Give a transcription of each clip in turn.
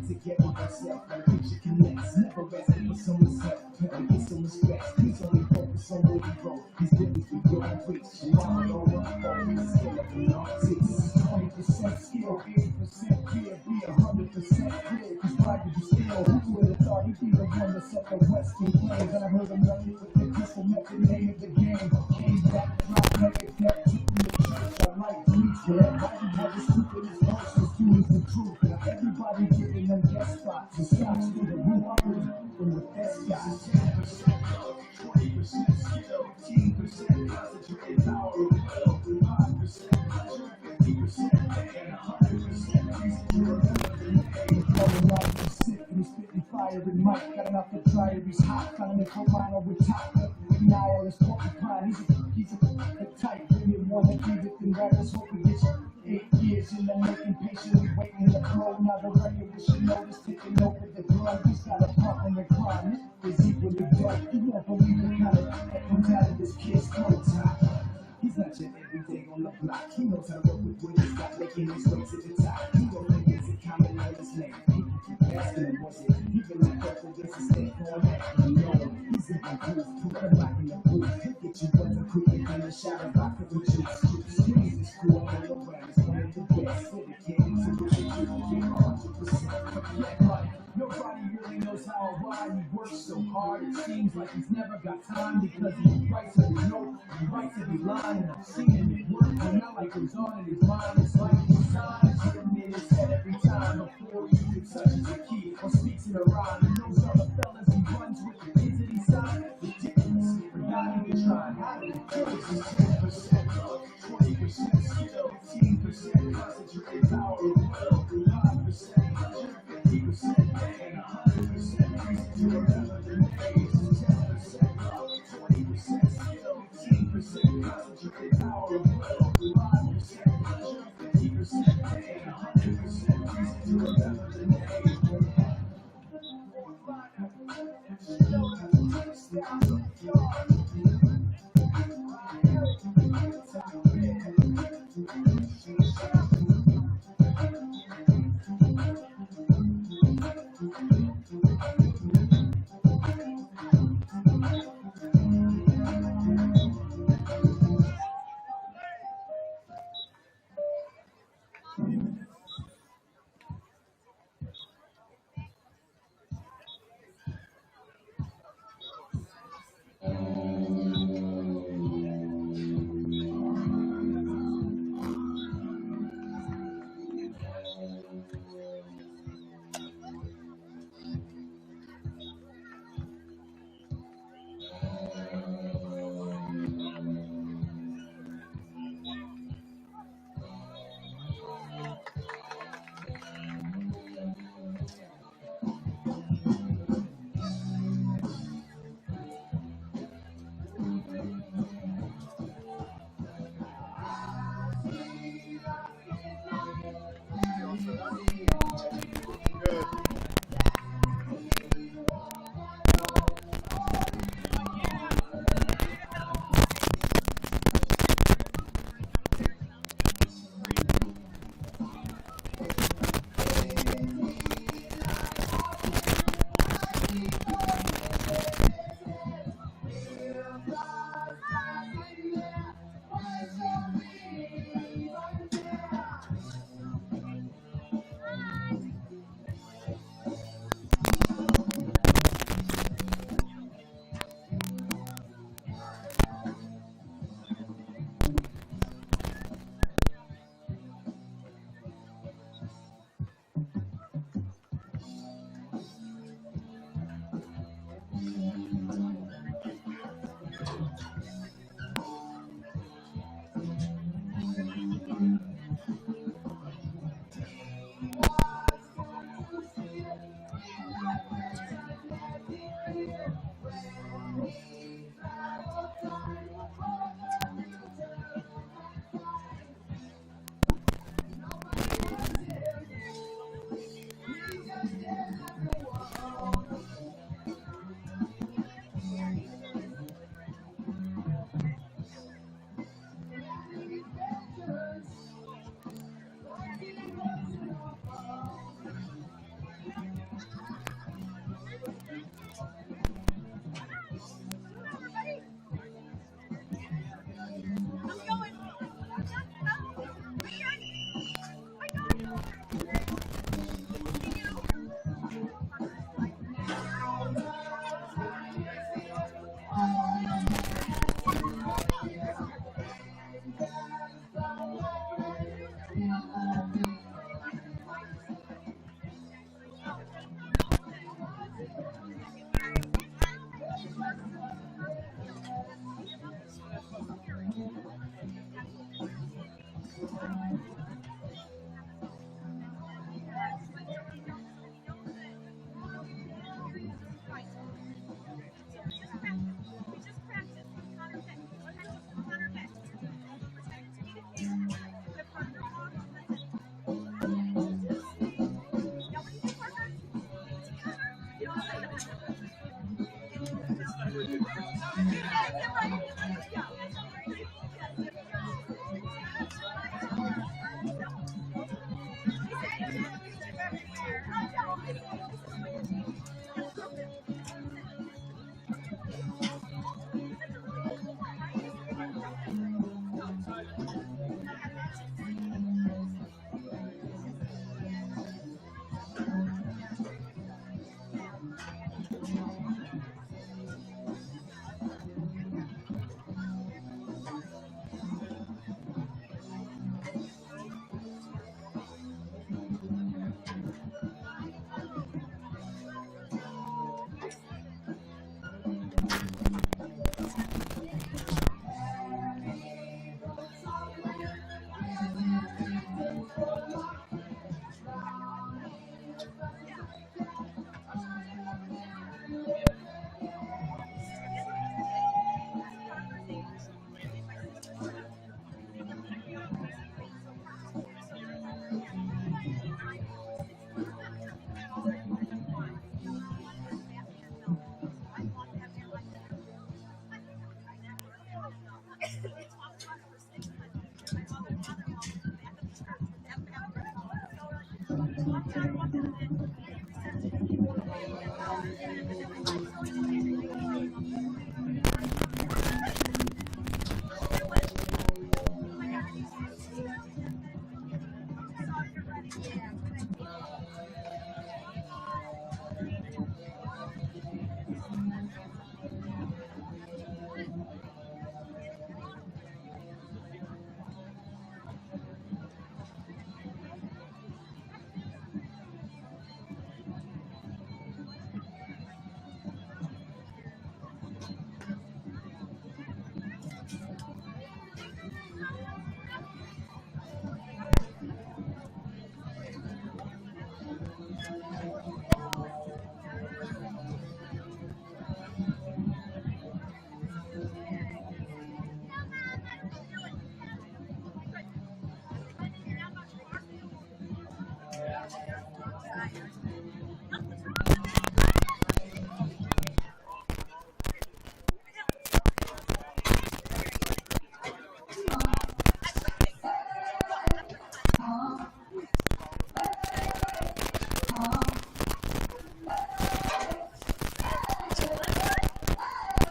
Together myself, like picture connects, never rest, someone's Get some respect. He's only focused on what he wrote. He's really for your reach. I'm over the skill of an artist. 20% skill, 80% fear, be 100% clear. Cause why did you steal? Who would have thought he'd be the one that set the Western flames? And I heard him running with the pistol, met the name of the game. Came back, dropped like a death, took me to church. I like preach, but everybody had the stupidest verses, doing the truth. Now everybody giving them guest spots and stocks through the roof. And with that guy, 10% love, 20% skill, 15% concentrated power of will, 5% pleasure, 50% and 100% reason to remember the name. Falling life is sick and he's spitting fire and Mike got enough to try it. He's hot, trying to make a minor with top. Nihilist porcupine, he's a type, bringing more than than rappers hope he gets 8 years in the making, patiently waiting to blow. Now the record we should notice taking over the drum. He's got a pump in the crime, it's equally dope. You won't believe the kind of that comes out of this kid's throat. He's not your everyday on the block. He knows how to work with what he's got, making his way to the top. He don't think it's a common on his name. People keep asking him, was it even that purple against his state format? You know him, he's in the booth, put the rock in the booth. He'll get you buzzing quicker than a shot of vodka with you. Skills is cool all around. He's one of the best. Dedicated to what you do, get 100%. Nobody really knows how or why he works so hard. It seems like he's never got time because he writes every note, he writes every line, and I've seen him at work. And now like goes on in his mind, it's like he's signs him in his head every time before he even touches a key or speaks in a rhyme. And those other fellas he runs with the kids that he signed, ridiculous, but not even trying. How did he do this? He's 10% love, 20% skill, 15% concentrated power of will, 5% pleasure, 50% and 100% reason to remember the names. 10% love, 20% skill, 15% concentrated power of will, 5% pleasure, 50% and 100% reason to remember the names.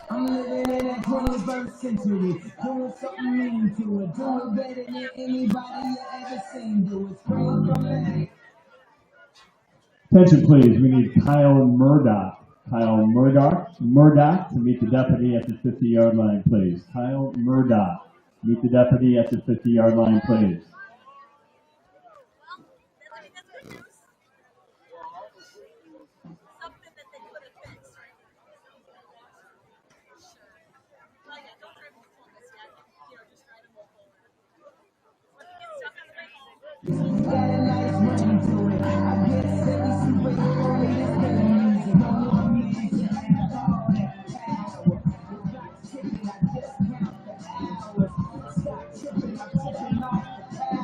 I'm living in that 21st century, doing something mean to it, doing better than anybody you ever seen do it. Spring from the hay. Attention please, we need Kyle Murdoch. Kyle Murdoch to meet the deputy at the 50-yard line, please. Kyle Murdoch, meet the deputy at the 50-yard line, please. Got a nice ring to it. I guess every super hero is getting music. No need to have all that power. The clock's ticking, I just count the hours. Stop tripping, I'm tipping off the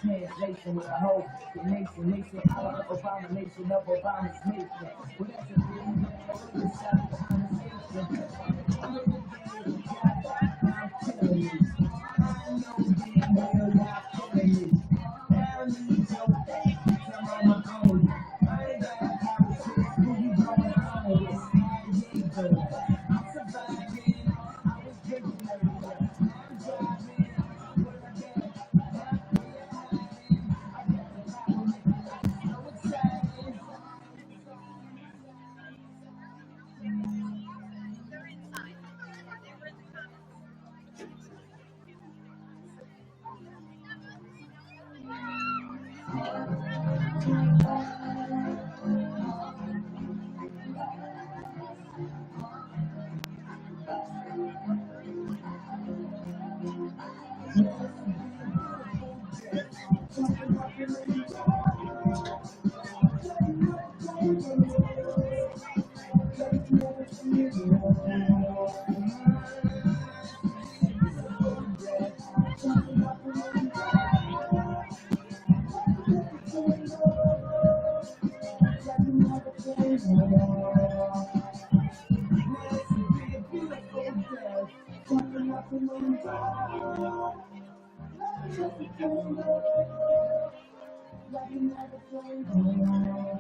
Translation with a hope, the nation, our abomination of Obama's nation. Well, that's a dream, it's a conversation. I'm killing me. I know damn well y'all killing me. I need your I'm on my own. I ain't got a politics, who you going on with? I'm surviving, I was drinking earlier. I'm driving,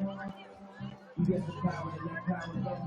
where I get. You get the power to let power go.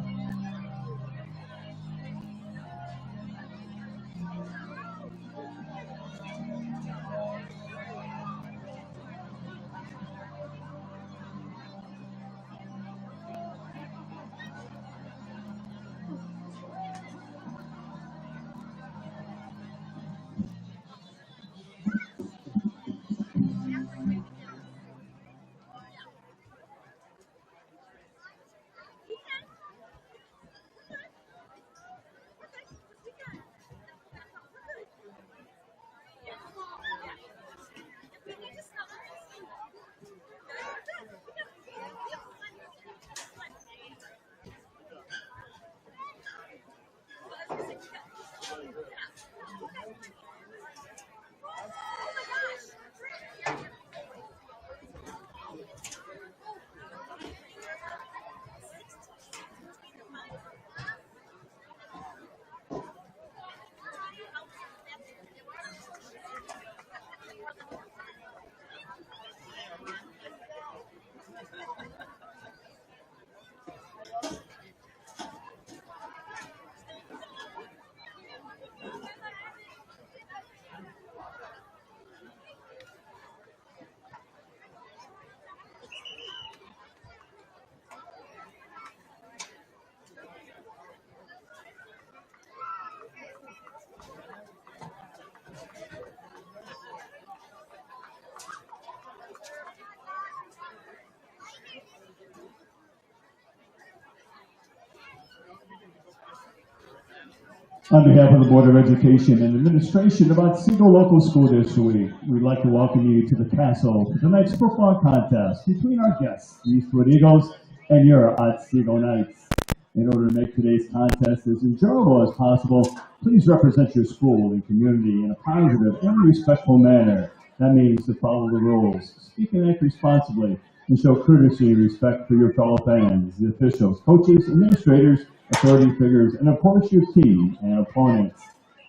On behalf of the Board of Education and Administration of Otsego Local School District, we'd like to welcome you to the castle for tonight's football contest between our guests, the Eastwood Eagles, and your Otsego Knights. In order to make today's contest as enjoyable as possible, please represent your school and community in a positive and respectful manner. That means to follow the rules, speak and act responsibly, and show courtesy and respect for your fellow fans, the officials, coaches, administrators, authority figures, and of course your team and opponents.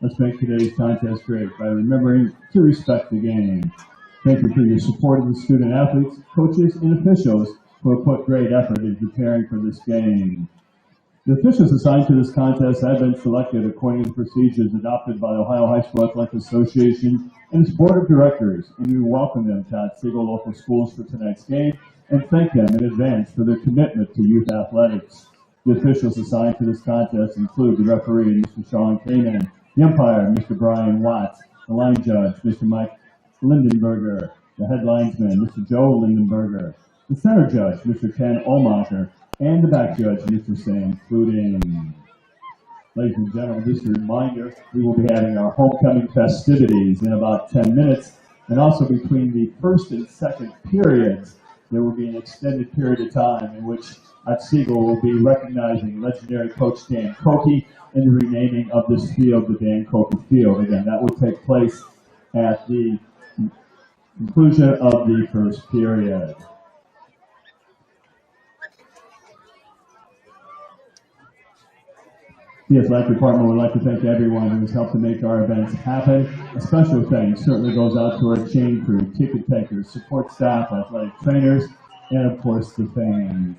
Let's make today's contest great by remembering to respect the game. Thank you for your support of the student athletes, coaches, and officials who have put great effort in preparing for this game. The officials assigned to this contest have been selected according to procedures adopted by the Ohio High School Athletic Association and its board of directors, and we welcome them to Otsego local schools for tonight's game and thank them in advance for their commitment to youth athletics. The officials assigned to this contest include the referee, Mr. Sean Kanan, the umpire, Mr. Brian Watts, the line judge, Mr. Mike Lindenberger, the head linesman, Mr. Joe Lindenberger, the center judge, Mr. Ken Olmacher, and the back judge, Mr. Sam Cluding. Ladies and gentlemen, just a reminder, we will be having our homecoming festivities in about 10 minutes, and also between the first and second periods, there will be an extended period of time in which Otsego will be recognizing legendary coach Dan Koke and the renaming of this field the Dan Koke Field. Again, that will take place at the conclusion of the first period. The athletic department would like to thank everyone who has helped to make our events happen. A special thanks certainly goes out to our chain crew, ticket takers, support staff, athletic trainers, and of course the fans.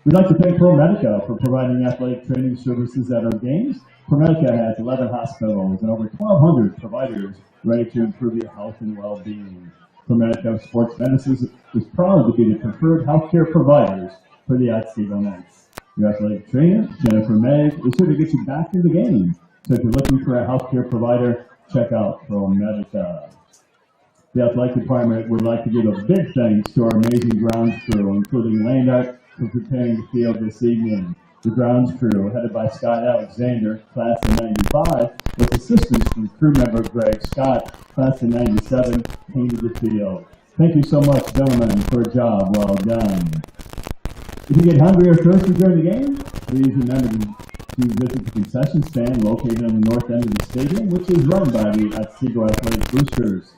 We'd like to thank ProMedica for providing athletic training services at our games. ProMedica has 11 hospitals and over 1,200 providers ready to improve your health and well-being. ProMedica Sports Medicine is proud to be the preferred healthcare providers for the Otsego Knights. Your athletic trainer, Jennifer May, is here to get you back in the game. So if you're looking for a healthcare provider, check out ProMedica. The athletic department would like to give a big thanks to our amazing grounds crew, including Land Art, for preparing the field this evening. The grounds crew, headed by Scott Alexander, class of 95, with assistance from crew member Greg Scott, class of 97, painted the field. Thank you so much, gentlemen, for a job well done. If you get hungry or thirsty during the game, please remember to visit the concession stand located on the north end of the stadium, which is run by the Otsego Athletic Boosters.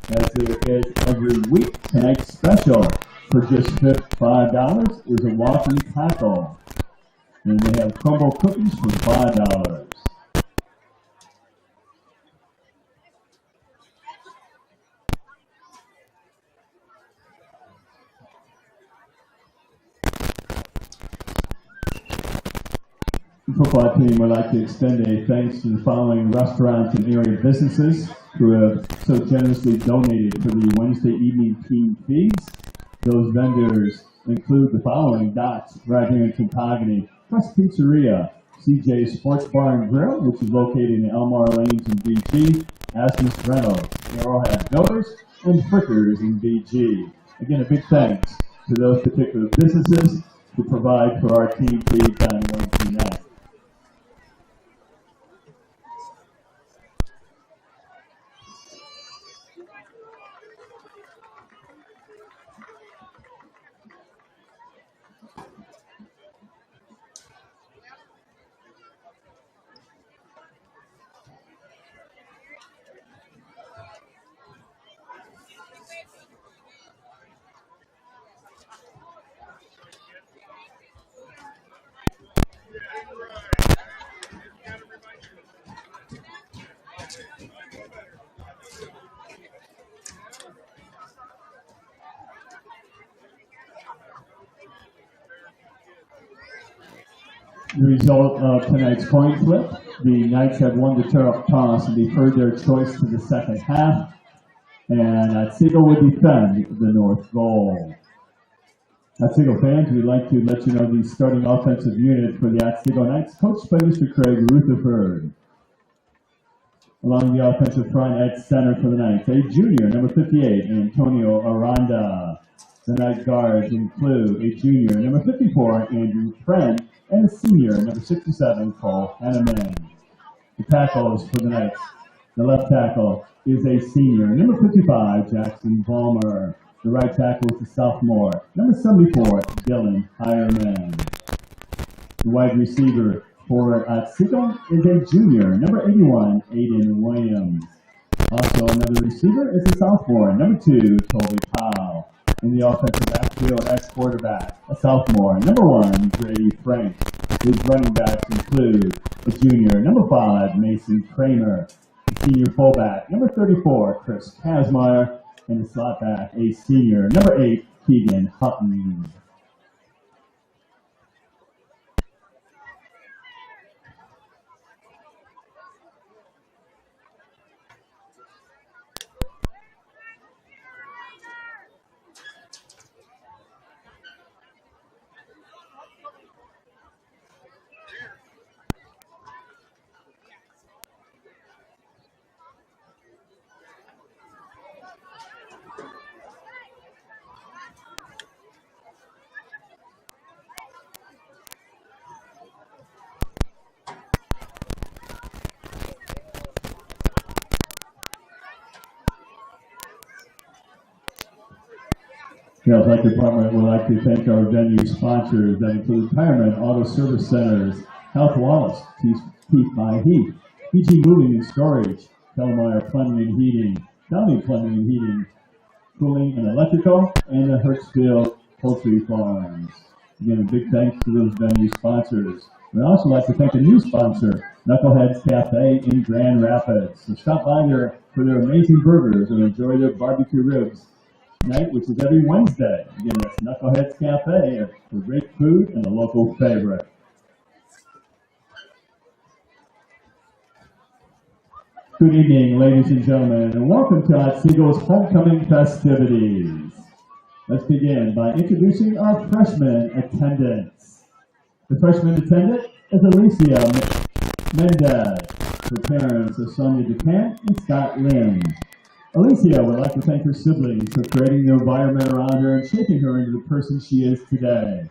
As there is every week, tonight's special for just $5 is a walking tackle. And they have crumble cookies for $5. The football team would like to extend a thanks to the following restaurants and area businesses who have so generously donated for the Wednesday evening team feeds. Those vendors include the following: Dots, right here in Contagony, Crest Pizzeria, CJ Sports Bar and Grill, which is located in Elmar Lanes in BG, Asmus Reynolds, Arrowhead Builders, and Frickers in BG. Again, a big thanks to those particular businesses who provide for our team feeds on Wednesday night. The result of tonight's coin flip, the Knights have won the toss and deferred their choice to the second half, and Otsego will defend the north goal. Otsego fans, we'd like to let you know the starting offensive unit for the Otsego Knights, coached by Mr. Craig Rutherford. Along the offensive front at center for the Knights, a junior, number 58, Antonio Aranda. The Knight guards include a junior, number 54, Andrew Friend, and a senior, number 67, Cole Hanneman. The tackles for the Knights. The left tackle is a senior, number 55, Jackson Balmer. The right tackle is a sophomore, number 74, Dylan Hireman. The wide receiver for Otsego is a junior, number 81, Aiden Williams. Also another receiver is a sophomore, number 2, Toby Powell. In the offensive backfield at quarterback, a sophomore, number 1, Grady Frank. His running backs include a junior, number 5, Mason Kramer, senior fullback, number 34, Chris Kazmaier, and a slot back, a senior, number 8, Keegan Hutton. The athletic department would like to thank our venue sponsors that include Retirement Auto Service Centers, Health Wallace, Heath by Heath, PG Moving and Storage, Kellmeyer Plumbing and Heating, Downey Plumbing and Heating, Cooling and Electrical, and the Hertzfield Poultry Farms. Again, a big thanks to those venue sponsors. We'd also like to thank a new sponsor, Knuckleheads Cafe in Grand Rapids. So stop by there for their amazing burgers and enjoy their barbecue ribs night, which is every Wednesday. Again, that's Knuckleheads Cafe for great food and a local favorite. Good evening, ladies and gentlemen, and welcome to Otsego's homecoming festivities. Let's begin by introducing our freshman attendants. The freshman attendant is Alicia Mendez. Her parents are Sonia DeCant and Scott Lynn. Alicia would like to thank her siblings for creating the environment around her and shaping her into the person she is today.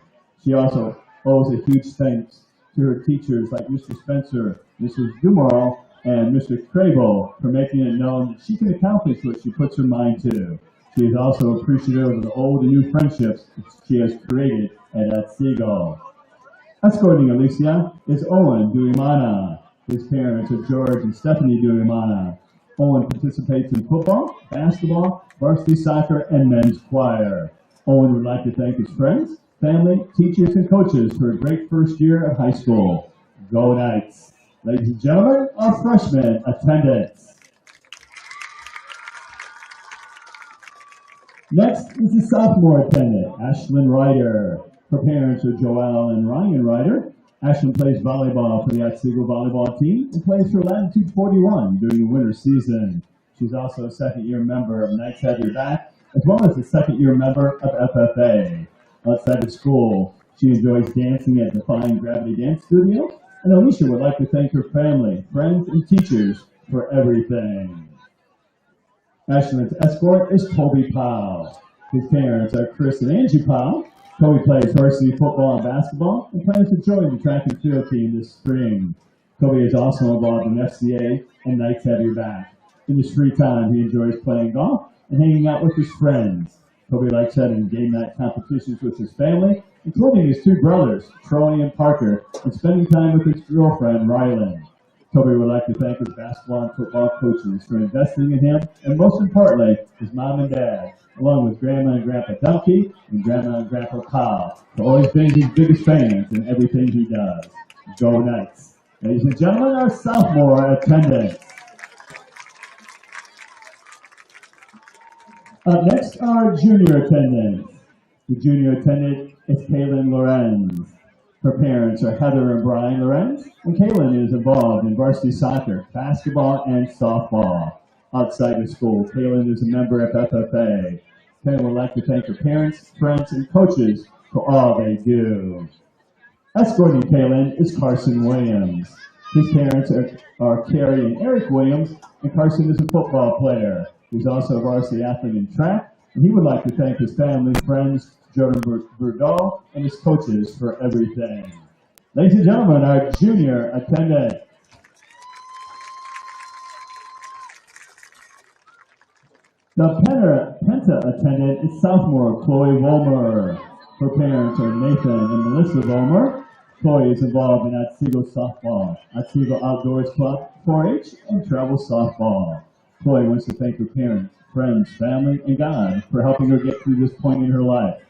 She also owes a huge thanks to her teachers like Mr. Spencer, Mrs. Dumoral, and Mr. Crable for making it known that she can accomplish what she puts her mind to. She is also appreciative of the old and new friendships she has created at Otsego. Escorting Alicia is Owen Duimana. His parents are George and Stephanie Duimana. Owen participates in football, basketball, varsity soccer, and men's choir. Owen would like to thank his friends, family, teachers, and coaches for a great first year of high school. Go Knights! Ladies and gentlemen, our freshman attendants. Next is the sophomore attendant, Ashlyn Ryder. Her parents are Joelle and Ryan Ryder. Ashlyn plays volleyball for the Otsego volleyball team and plays for Latitude 41 during the winter season. She's also a second-year member of Knights Have Your Back, as well as a second-year member of FFA. Outside of school, she enjoys dancing at Defying Gravity Dance Studio, and Alicia would like to thank her family, friends, and teachers for everything. Ashlyn's escort is Toby Powell. His parents are Chris and Angie Powell. Toby plays varsity football and basketball and plans to join the track and field team this spring. Toby is also involved in FCA and Knights Have Your Back. In his free time, he enjoys playing golf and hanging out with his friends. Toby likes having game night competitions with his family, including his two brothers, Troy and Parker, and spending time with his girlfriend, Rylan. Toby would like to thank his basketball and football coaches for investing in him, and most importantly, his mom and dad, along with Grandma and Grandpa Dumpy and Grandma and Grandpa Kyle, for always being his biggest fans in everything he does. Go Knights! Ladies and gentlemen, our sophomore attendants. Up next, our junior attendants. The junior attendant is Kaylin Lorenz. Her parents are Heather and Brian Lorenz, and Kaylin is involved in varsity soccer, basketball, and softball. Outside of school, Kaylin is a member of FFA. Kaylin would like to thank her parents, friends, and coaches for all they do. Escorting Kaylin is Carson Williams. His parents are Carrie and Eric Williams, and Carson is a football player. He's also a varsity athlete in track, and he would like to thank his family, friends, Jordan Berdahl, and his coaches for everything. Ladies and gentlemen, our junior attendant. The Penta attendant is sophomore Chloe Volmer. Her parents are Nathan and Melissa Volmer. Chloe is involved in Otsego softball, Otsego Outdoors Club, 4-H, and travel softball. Chloe wants to thank her parents, friends, family, and God for helping her get through this point in her life.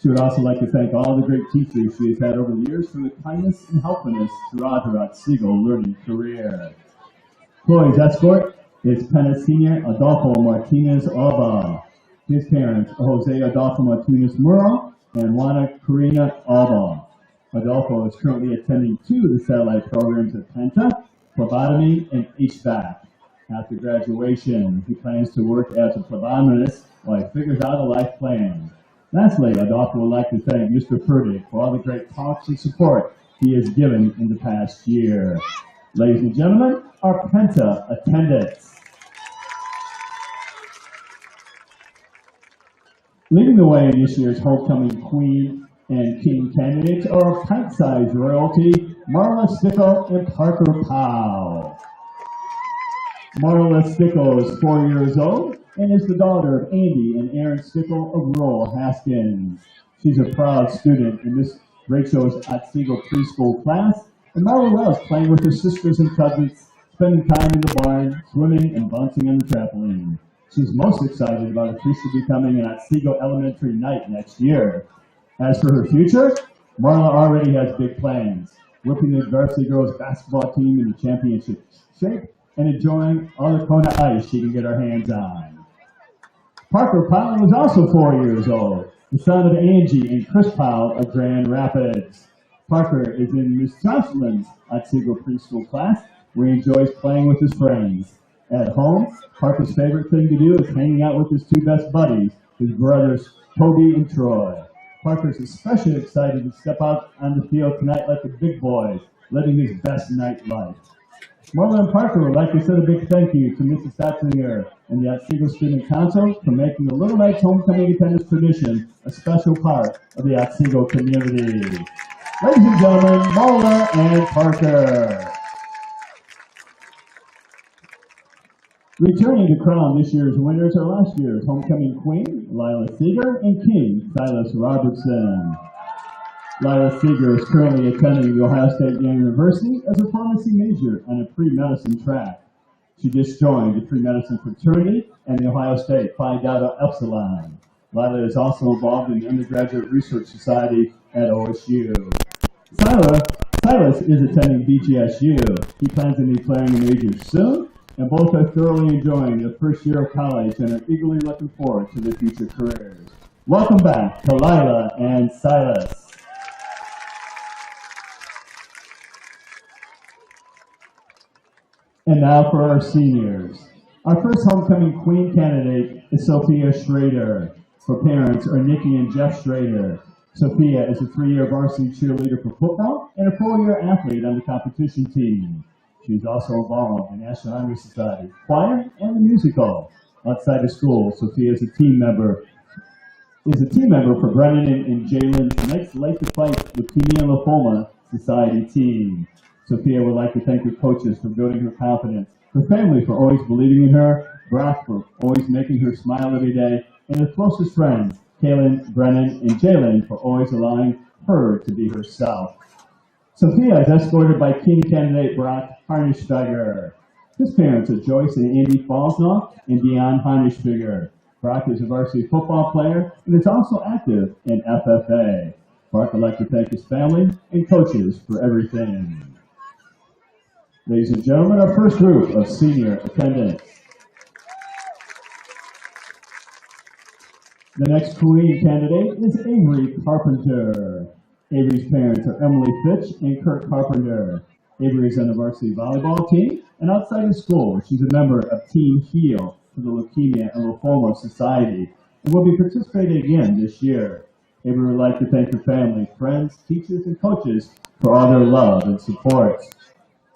She would also like to thank all the great teachers she has had over the years for the kindness and helpfulness throughout her Otsego learning career. Chloe's escort is Penna Senior Adolfo Martinez Alba. His parents are Jose Adolfo Martinez Muro and Juana Karina Alba. Adolfo is currently attending 2 of the satellite programs at Penta, phlebotomy and HVAC. After graduation, he plans to work as a phlebotomist while he figures out a life plan. Lastly, Adolfo would like to thank Mr. Furtick for all the great talks and support he has given in the past year. Ladies and gentlemen, our Penta attendants. Leading the way in this year's homecoming queen and king candidates are pint-sized royalty, Marla Stickle and Parker Powell. Marla Stickle is 4 years old and is the daughter of Andy and Aaron Stickle of rural Haskins. She's a proud student in Miss Rachel's Otsego preschool class, and Marla loves playing with her sisters and cousins, spending time in the barn, swimming, and bouncing on the trampoline. She's most excited about officially becoming an Otsego Elementary Knight next year. As for her future, Marla already has big plans, whipping the Varsity girls basketball team into championship shape and enjoying all the Kona ice she can get her hands on. Parker Powell is also 4 years old, the son of Angie and Chris Powell of Grand Rapids. Parker is in Miss Jocelyn's Otsego preschool class, where he enjoys playing with his friends. At home, Parker's favorite thing to do is hanging out with his 2 best buddies, his brothers Toby and Troy. Parker's especially excited to step out on the field tonight like the big boys, living his best night life. Marla and Parker would like to send a big thank you to Mrs. Satzinger and the Otsego Student Council for making the Little Knights homecoming attendance tradition a special part of the Otsego community. Ladies and gentlemen, Marla and Parker. Returning to crown this year's winners are last year's homecoming queen, Lila Seeger, and king, Silas Robertson. Lila Seeger is currently attending the Ohio State University as a pharmacy major on a pre-medicine track. She just joined the pre-medicine fraternity and the Ohio State Phi Delta Epsilon. Lila is also involved in the Undergraduate Research Society at OSU. Silas is attending BGSU. He plans to be declaring a major soon, and both are thoroughly enjoying their first year of college and are eagerly looking forward to their future careers. Welcome back to Lila and Silas. And now for our seniors. Our first homecoming queen candidate is Sophia Schrader. Her parents are Nikki and Jeff Schrader. Sophia is a 3-year varsity cheerleader for football and a 4-year athlete on the competition team. She is also involved in National Honor Society, choir, and the musical. Outside of school, Sophia is a team member for Brennan and Jalen's next Life to Fight Leukemia and Lymphoma Society team. Sophia would like to thank her coaches for building her confidence, her family for always believing in her, Brock for always making her smile every day, and her closest friends, Kaylin, Brennan, and Jalen for always allowing her to be herself. Sophia is escorted by king candidate Brock Harnischberger. His parents are Joyce and Andy Falsnoff and Dion Harnischberger. Brock is a varsity football player and is also active in FFA. Brock would like to thank his family and coaches for everything. Ladies and gentlemen, our first group of senior attendants. The next queen candidate is Avery Carpenter. Avery's parents are Emily Fitch and Kurt Carpenter. Avery is on the varsity volleyball team, and outside of school, she's a member of Team HEAL for the Leukemia and Lymphoma Society, and will be participating again this year. Avery would like to thank her family, friends, teachers, and coaches for all their love and support.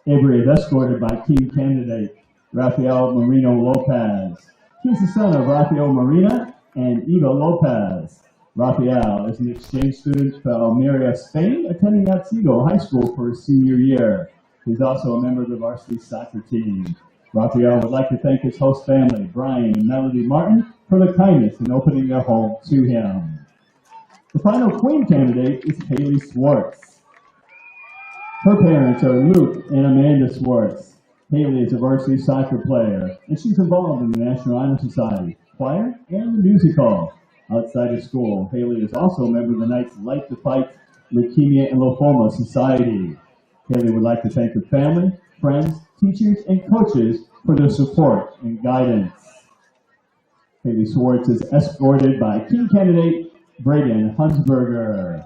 Avery is escorted by team candidate Rafael Marino Lopez. He's the son of Rafael Marina and Eva Lopez. Rafael is an exchange student from Almeria, Spain, attending Otsego High School for his senior year. He's also a member of the varsity soccer team. Rafael would like to thank his host family, Brian and Melody Martin, for their kindness in opening their home to him. The final queen candidate is Haley Swartz. Her parents are Luke and Amanda Swartz. Haley is a varsity soccer player, and she's involved in the National Honor Society, choir, and the musical. outside of school. Haley is also a member of the Knights Light to Fight Leukemia and Lymphoma Society. Haley would like to thank her family, friends, teachers, and coaches for their support and guidance. Haley Swartz is escorted by King candidate Braden Hunsberger.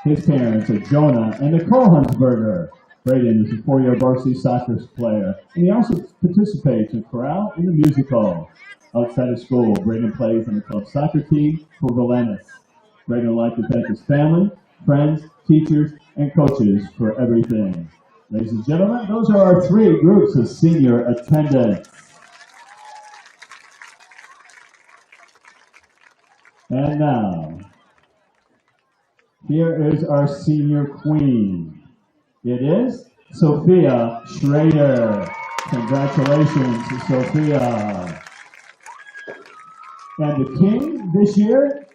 His parents are Jonah and Nicole Hunsberger. Braden is a four-year varsity soccer player, and he also participates in chorale and the musical. Outside of school, Braden plays on the club soccer team for Valentis. Braden would like to thank his family, friends, teachers, and coaches for everything. Ladies and gentlemen, those are our three groups of senior attendants. And now, here is our senior queen. It is Sophia Schrader. Congratulations, Sophia. And the king this year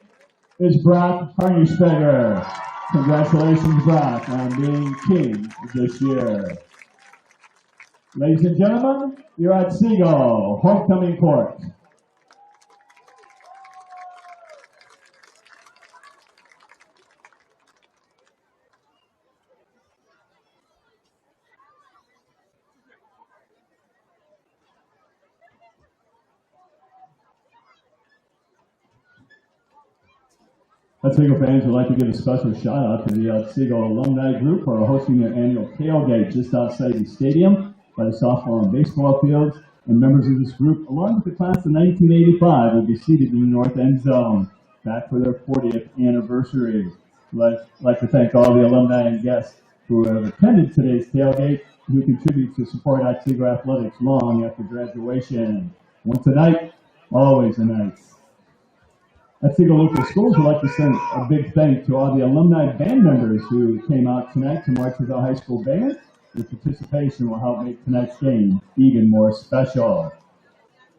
is Brock Harnischberger. Congratulations, Brock, on being king this year. Ladies and gentlemen, you're at Otsego Homecoming Court. Otsego fans would like to give a special shout out to the Otsego alumni group for hosting their annual tailgate just outside the stadium by the softball and baseball fields. And members of this group, along with the class of 1985, will be seated in the north end zone, back for their 40th anniversary. I'd like to thank all the alumni and guests who have attended today's tailgate and who contribute to support Otsego athletics long after graduation. Once a night, always a night. Otsego Local Schools would like to send a big thank to all the alumni band members who came out tonight to march with our high school band. Your participation will help make tonight's game even more special.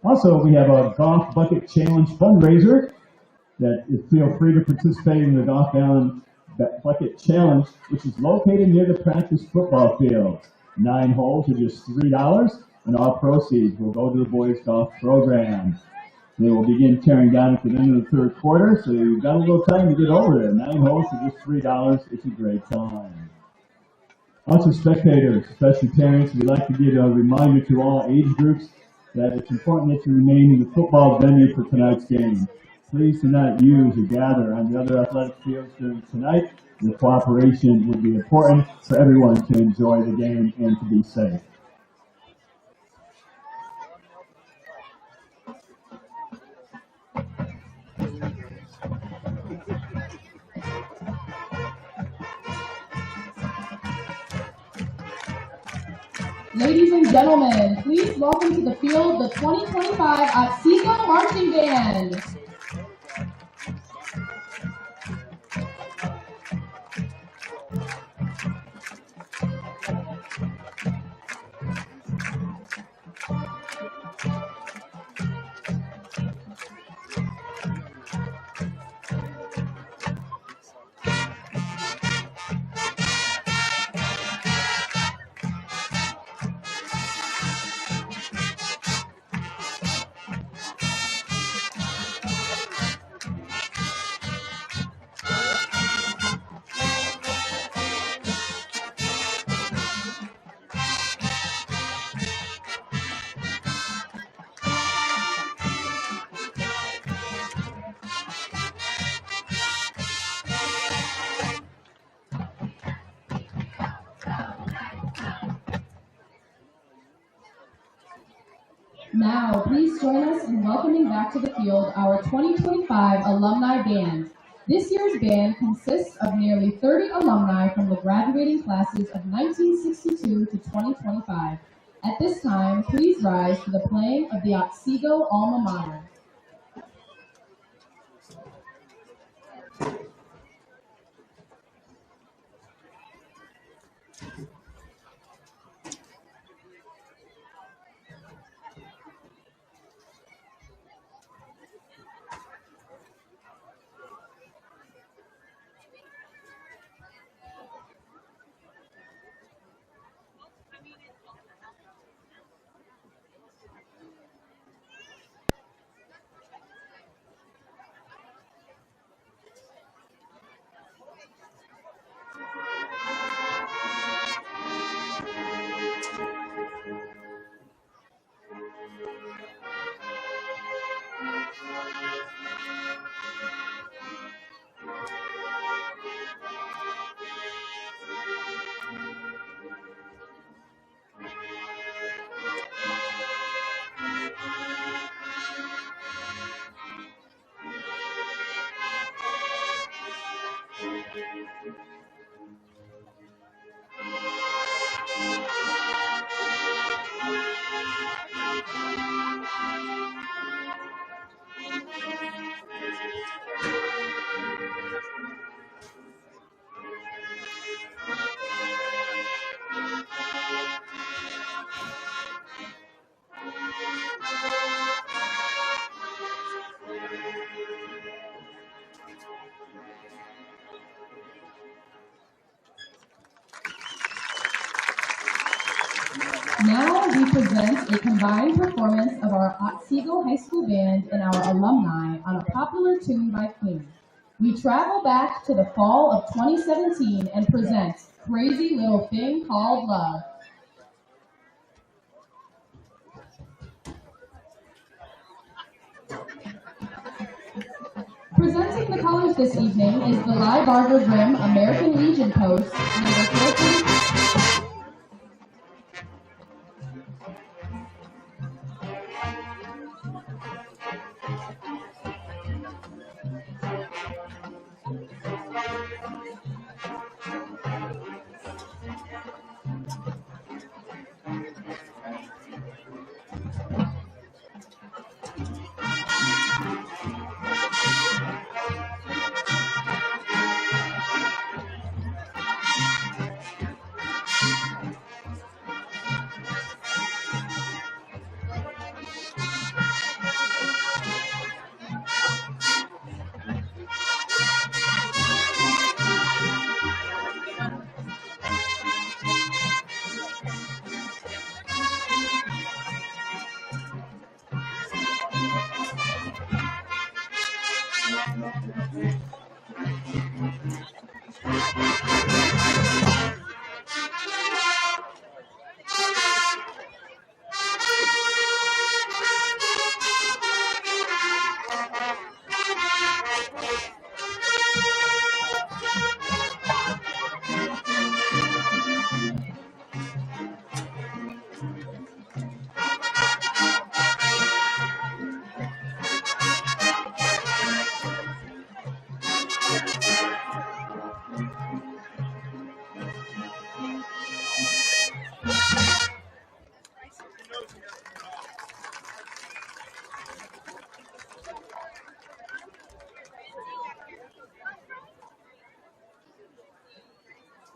Also, we have a Golf Bucket Challenge fundraiser that feel free to participate in the Golf Bucket Challenge, which is located near the practice football field. 9 holes are just $3, and all proceeds will go to the boys golf program. They will begin tearing down at the end of the third quarter, so you've got a little time to get over there. 9 holes for just $3. It's a great time. Also, spectators, especially parents, we'd like to give a reminder to all age groups that it's important that you remain in the football venue for tonight's game. Please do not use or gather on the other athletic fields during tonight. Your cooperation would be important for everyone to enjoy the game and to be safe. Ladies and gentlemen, please welcome to the field the 2025 Otsego Marching Band. Now, please join us in welcoming back to the field our 2025 Alumni Band. This year's band consists of nearly 30 alumni from the graduating classes of 1962 to 2025. At this time, please rise to the playing of the Otsego Alma Mater. Now we present a combined performance of our Otsego High School Band and our alumni on a popular tune by Queen. We travel back to the fall of 2017 and present Crazy Little Thing Called Love. Presenting the colors this evening is the Live Barber Grimm American Legion Post, number 4.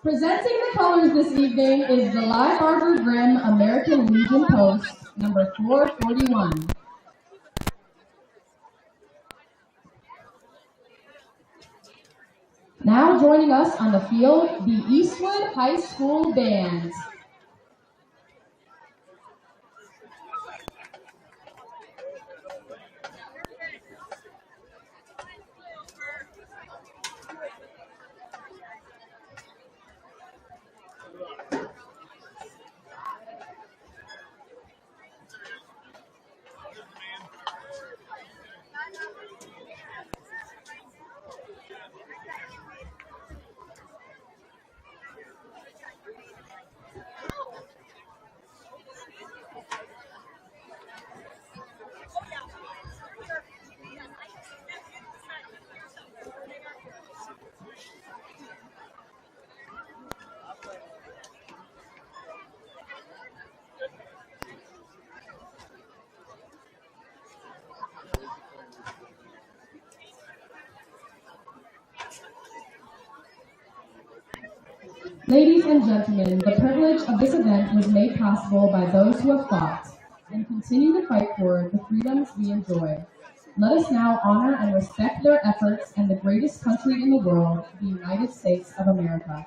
Presenting the colors this evening is the Live Barber Grimm American Legion Post, number 441. Now joining us on the field, the Eastwood High School Band. Ladies and gentlemen, the privilege of this event was made possible by those who have fought and continue to fight for the freedoms we enjoy. Let us now honor and respect their efforts and the greatest country in the world, the United States of America.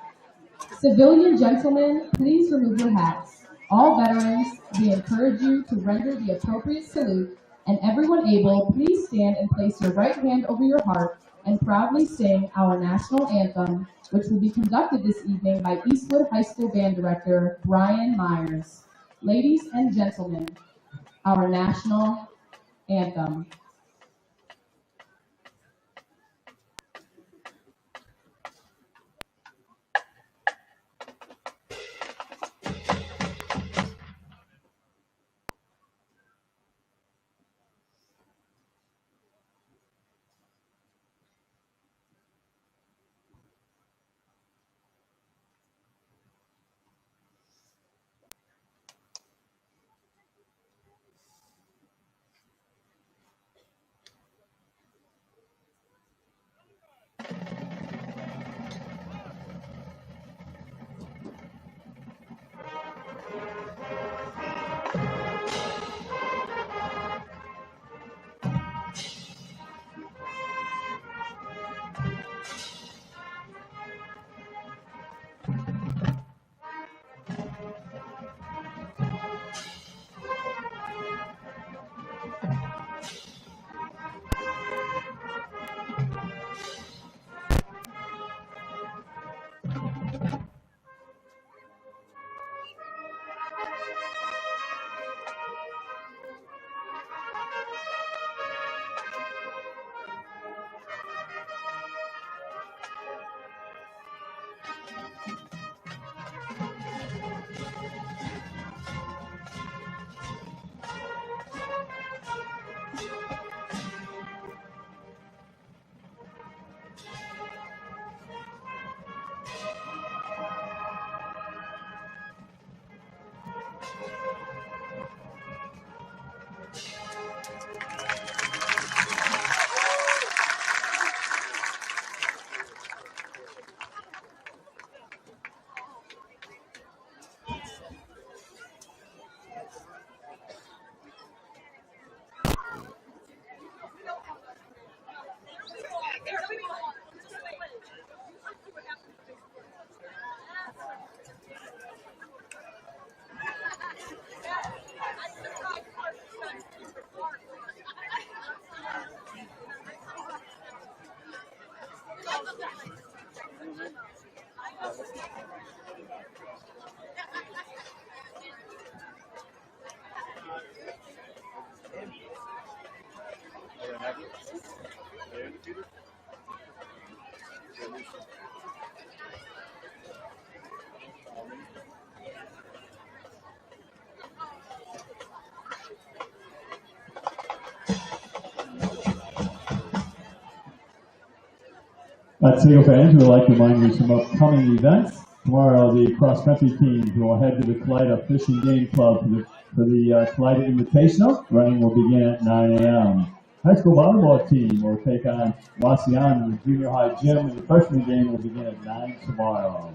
Civilian gentlemen, please remove your hats. All veterans, we encourage you to render the appropriate salute, and everyone able, please stand and place your right hand over your heart and proudly sing our national anthem, which will be conducted this evening by Eastwood High School Band Director Brian Myers. Ladies and gentlemen, our national anthem. Otsego fans, we would like to remind you of some upcoming events. Tomorrow, the cross-country teams will head to the Kalida Fishing Game Club for the Kalida Invitational. Running will begin at 9 a.m. High school volleyball team will take on Wasion in the junior high gym, and the freshman game will begin at 9 tomorrow.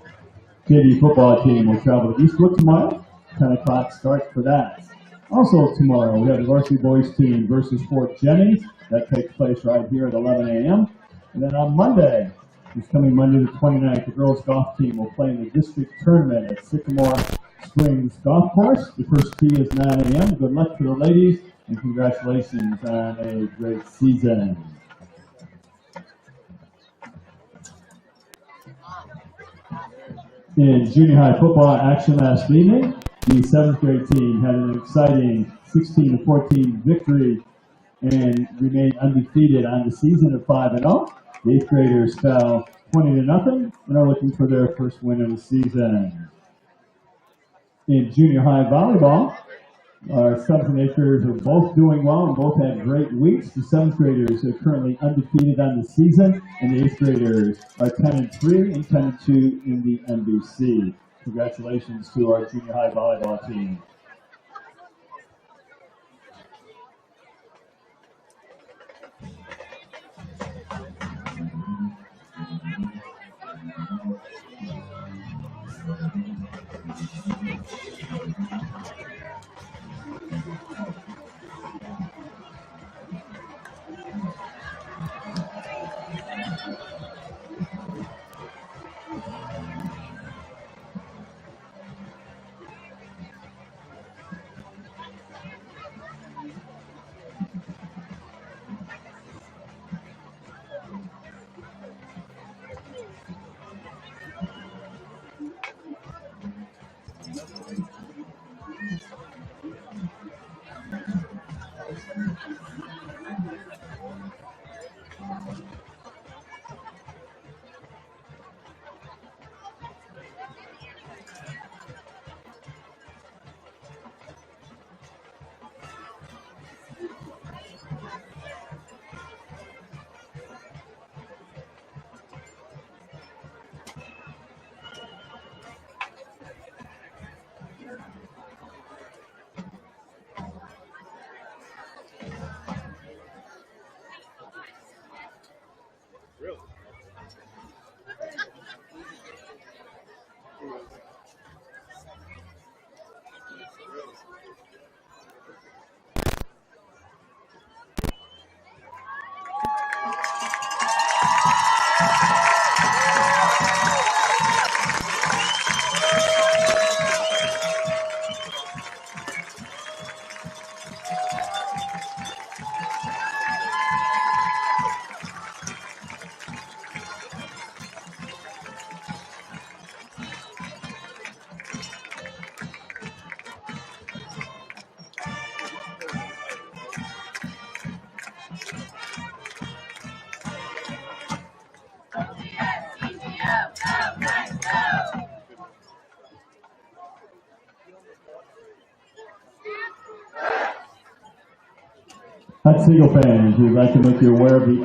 JV football team will travel to Eastwood tomorrow. 10 o'clock start for that. Also tomorrow, we have the varsity boys team versus Fort Jennings. That takes place right here at 11 a.m. And then on Monday, this coming Monday the 29th, the girls golf team will play in the district tournament at Sycamore Springs Golf Course. The first tee is 9 a.m. Good luck to the ladies, and congratulations on a great season. In junior high football action last evening, the 7th grade team had an exciting 16-14 victory and remained undefeated on the season at 5-0. The 8th graders fell 20-0 and are looking for their first win of the season. In junior high volleyball, our 7th and 8th graders are both doing well and both had great weeks. The 7th graders are currently undefeated on the season, and the 8th graders are 10-3 and 10-2 in the NBC. Congratulations to our junior high volleyball team. Otsego fans, we'd like to make you aware of the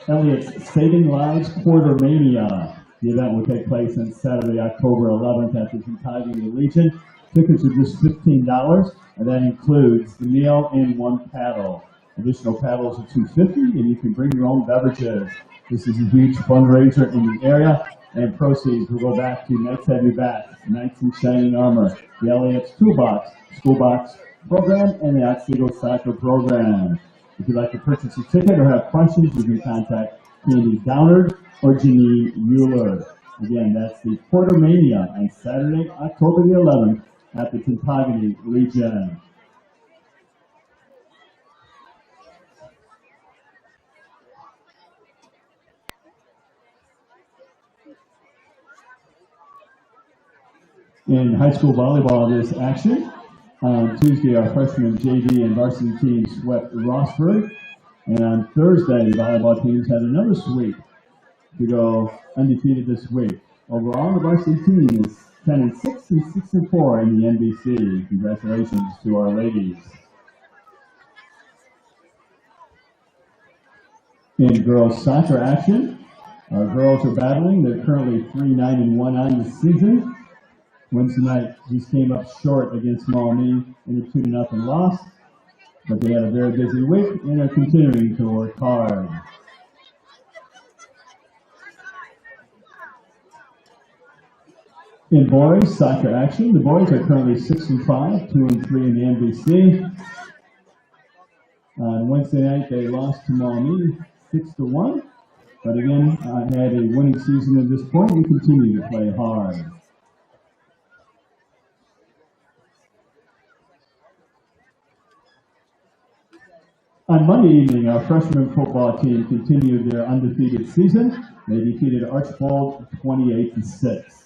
Elliott's Saving Lives Quarter Mania. The event will take place on Saturday, October 11th at the Kentucky Legion. Tickets are just $15, and that includes the meal and one paddle. Additional paddles are $2.50, and you can bring your own beverages. This is a huge fundraiser in the area, and proceeds will go back to Knights Have Your Back, Knights in Shining Armor, the Elliott's Toolbox, Schoolbox Program, and the Otsego Soccer Program. If you'd like to purchase a ticket or have questions, you can contact Candy Downard or Janine Mueller. Again, that's the Quarter Mania on Saturday, October the 11th at the Kentucky Legion. In high school volleyball, this action. On Tuesday, our freshman JV and varsity teams swept Rossford. And on Thursday, the volleyball teams had another sweep to go undefeated this week. Overall, the varsity team is 10-6 and 6-4 in the NBC. Congratulations to our ladies. In girls soccer action, Our girls are battling. They're currently 3-9-1 on the season. Wednesday night just came up short against Maumee in a 2-0 loss, but they had a very busy week and are continuing to work hard. In boys soccer action, the boys are currently 6-5, 2-3 in the NBC. On Wednesday night, they lost to Maumee 6-1, but again, had a winning season at this point and continue to play hard. On Monday evening, our freshman football team continued their undefeated season. They defeated Archbold 28-6.